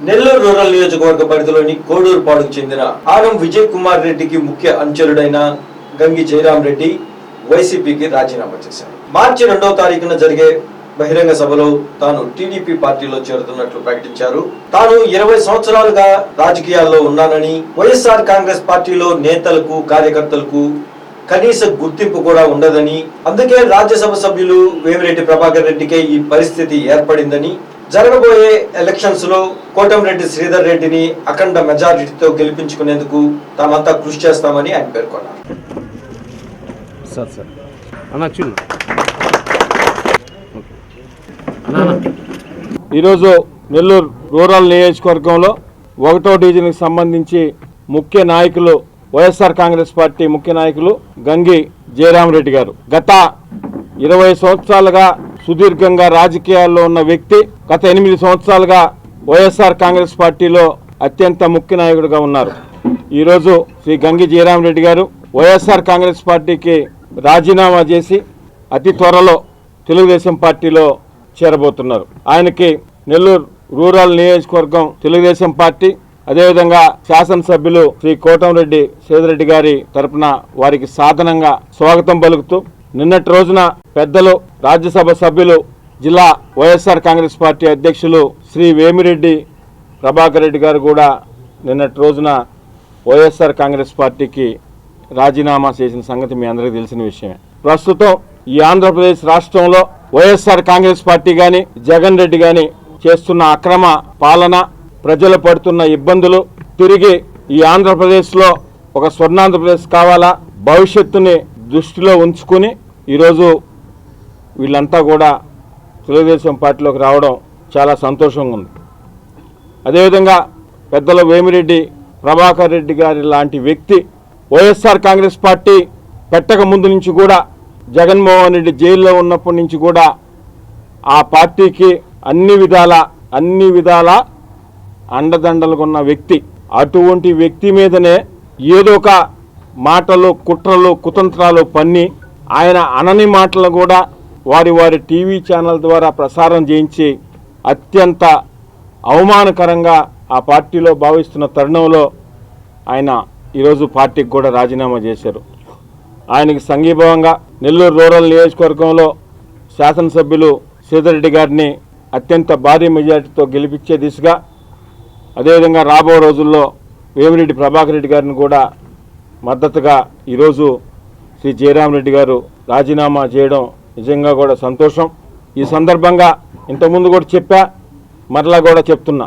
Nellore rural నియోజకవర్గ పరిధిలోని కోడూరుపాడుకు చెందిన ఆనం విజయ్ కుమార్ రెడ్డికి ముఖ్య అనుచరుడైన గంగి జయరాం రెడ్డి వైసీపీకి రాజీనామా చేశారు. మార్చి 2వ తారీఖున జరిగే బహిరంగ సభలో తాను టీడీపీ పార్టీలో చేరుతున్నట్లు ప్రకటించారు. తాను 20 సంవత్సరాలుగా రాజకీయాల్లో ఉన్నానని, వైఎస్ఆర్ కాంగ్రెస్ పార్టీలో నేతలకు కార్యకర్తలకు కనీస గుర్తింపు కూడా ఉండదని, అందుకే రాజ్యసభ సభ్యులు వేమిరెడ్డి ప్రభాకర్ రెడ్డికే ఈ పరిస్థితి ఏర్పడిందని, జరగబోయే ఎలక్షన్స్ లో కోటంరెడ్డి శ్రీధర్ రెడ్డిని అఖండ మెజారిటీతో గెలిపించుకునేందుకు తామంతా కృషి చేస్తామని ఆయన పేర్కొన్నారు. ఈరోజు నెల్లూరు రూరల్ నియోజకవర్గంలో 1వ డివిజన్కి సంబంధించి ముఖ్య నాయకులు వైఎస్ఆర్ కాంగ్రెస్ పార్టీ ముఖ్య నాయకులు గంగి జయరాం రెడ్డి గారు గత 20 సంవత్సరాలుగా సుదీర్ఘంగా రాజకీయాల్లో ఉన్న వ్యక్తి, గత 8 సంవత్సరాలుగా వైఎస్ఆర్ కాంగ్రెస్ పార్టీలో అత్యంత ముఖ్య నాయకుడిగా ఉన్నారు. ఈరోజు శ్రీ గంగి జయరాం రెడ్డి గారు వైఎస్ఆర్ కాంగ్రెస్ పార్టీకి రాజీనామా చేసి అతి త్వరలో తెలుగుదేశం పార్టీలో చేరబోతున్నారు. ఆయనకి నెల్లూరు రూరల్ నియోజకవర్గం తెలుగుదేశం పార్టీ, అదేవిధంగా శాసనసభ్యులు శ్రీ కోటంరెడ్డి శ్రీధర్ గారి తరపున వారికి సాధనంగా స్వాగతం పలుకుతూ, నిన్నటి రోజున పెద్దలు రాజ్యసభ సభ్యులు జిల్లా వైఎస్ఆర్ కాంగ్రెస్ పార్టీ అధ్యక్షులు శ్రీ వేమిరెడ్డి ప్రభాకర్ రెడ్డి గారు కూడా నిన్నటి రోజున వైఎస్ఆర్ కాంగ్రెస్ పార్టీకి రాజీనామా చేసిన సంగతి మీ అందరికీ తెలిసిన విషయమే. ప్రస్తుతం ఈ ఆంధ్రప్రదేశ్ రాష్ట్రంలో వైఎస్ఆర్ కాంగ్రెస్ పార్టీ కానీ జగన్ రెడ్డి కానీ చేస్తున్న అక్రమ పాలన, ప్రజలు పడుతున్న ఇబ్బందులు, తిరిగి ఈ ఆంధ్రప్రదేశ్లో ఒక స్వర్ణాంధ్రప్రదేశ్ కావాలా, భవిష్యత్తుని దృష్టిలో ఉంచుకుని ఈరోజు వీళ్ళంతా కూడా తెలుగుదేశం పార్టీలోకి రావడం చాలా సంతోషంగా ఉంది. అదేవిధంగా పెద్దల వేమిరెడ్డి ప్రభాకర్ రెడ్డి గారి లాంటి వ్యక్తి వైఎస్ఆర్ కాంగ్రెస్ పార్టీ పెట్టక ముందు నుంచి కూడా, జగన్మోహన్ రెడ్డి జైల్లో ఉన్నప్పటి నుంచి కూడా ఆ పార్టీకి అన్ని విధాల అండదండలుగా ఉన్న వ్యక్తి. అటువంటి వ్యక్తి మీదనే ఏదో ఒక మాటలు, కుట్రలు, కుతంత్రాలు పన్ని ఆయన అనని మాటలు కూడా వారి టీవీ ఛానల్ ద్వారా ప్రసారం చేయించి అత్యంత అవమానకరంగా ఆ పార్టీలో భావిస్తున్న తరుణంలో ఆయన ఈరోజు పార్టీకి కూడా రాజీనామా చేశారు. ఆయనకి సంఘీభావంగా నెల్లూరు రూరల్ నియోజకవర్గంలో శాసనసభ్యులు శ్రీధర్ రెడ్డి గారిని అత్యంత భారీ మెజార్టీతో గెలిపించే దిశగా, అదేవిధంగా రాబో రోజుల్లో వేమిరెడ్డి ప్రభాకర్ రెడ్డి గారిని కూడా మద్దతుగా ఈరోజు శ్రీ జయరాం రెడ్డి గారు రాజీనామా చేయడం నిజంగా కూడా సంతోషం. ఈ సందర్భంగా ఇంతకుముందు కూడా చెప్పా, మరలా కూడా చెప్తున్నా,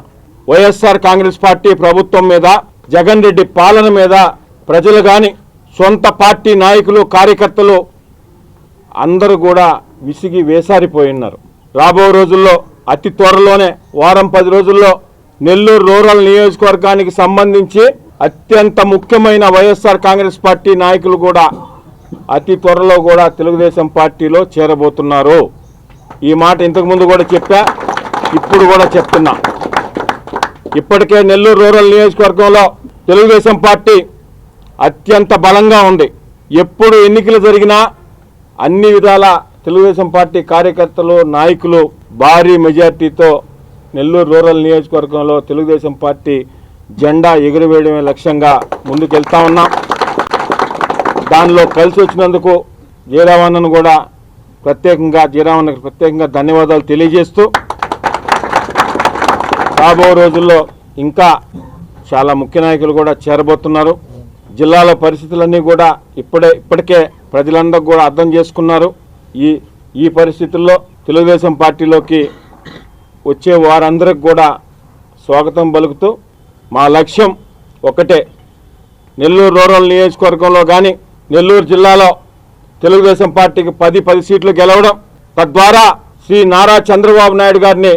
వైఎస్ఆర్ కాంగ్రెస్ పార్టీ ప్రభుత్వం మీద, జగన్ రెడ్డి పాలన మీద ప్రజలు కానీ, సొంత పార్టీ నాయకులు, కార్యకర్తలు అందరూ కూడా విసిగి వేసారిపోయి ఉన్నారు. రాబో రోజుల్లో అతి త్వరలోనే వారం 10 రోజుల్లో నెల్లూరు రూరల్ నియోజకవర్గానికి సంబంధించి అత్యంత ముఖ్యమైన వైఎస్ఆర్ కాంగ్రెస్ పార్టీ నాయకులు కూడా అతి త్వరలో కూడా తెలుగుదేశం పార్టీలో చేరబోతున్నారు. ఈ మాట ఇంతకుముందు కూడా చెప్పా, ఇప్పుడు కూడా చెప్తున్నా. ఇప్పటికే నెల్లూరు రూరల్ నియోజకవర్గంలో తెలుగుదేశం పార్టీ అత్యంత బలంగా ఉంది. ఎప్పుడు ఎన్నికలు జరిగినా అన్ని విధాల తెలుగుదేశం పార్టీ కార్యకర్తలు, నాయకులు భారీ మెజార్టీతో నెల్లూరు రూరల్ నియోజకవర్గంలో తెలుగుదేశం పార్టీ జెండా ఎగురవేయడమే లక్ష్యంగా ముందుకెళ్తా ఉన్నాం. దానిలో కలిసి వచ్చినందుకు జయరామన్నను కూడా ప్రత్యేకంగా ధన్యవాదాలు తెలియజేస్తూ, రాబో రోజుల్లో ఇంకా చాలా ముఖ్య నాయకులు కూడా చేరబోతున్నారు. జిల్లాలో పరిస్థితులన్నీ కూడా ఇప్పటికే ప్రజలందరూ కూడా అర్థం చేసుకున్నారు. ఈ పరిస్థితుల్లో తెలుగుదేశం పార్టీలోకి వచ్చే వారందరికి కూడా స్వాగతం పలుకుతూ, మా లక్ష్యం ఒకటే, నెల్లూరు రూరల్ నియోజకవర్గంలో కానీ నెల్లూరు జిల్లాలో తెలుగుదేశం పార్టీకి 10 సీట్లు గెలవడం, తద్వారా శ్రీ నారా చంద్రబాబు నాయుడు గారిని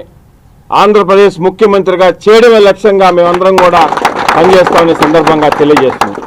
ఆంధ్రప్రదేశ్ ముఖ్యమంత్రిగా చేయడమే లక్ష్యంగా మేమందరం కూడా పనిచేస్తామనే సందర్భంగా తెలియజేస్తున్నాం.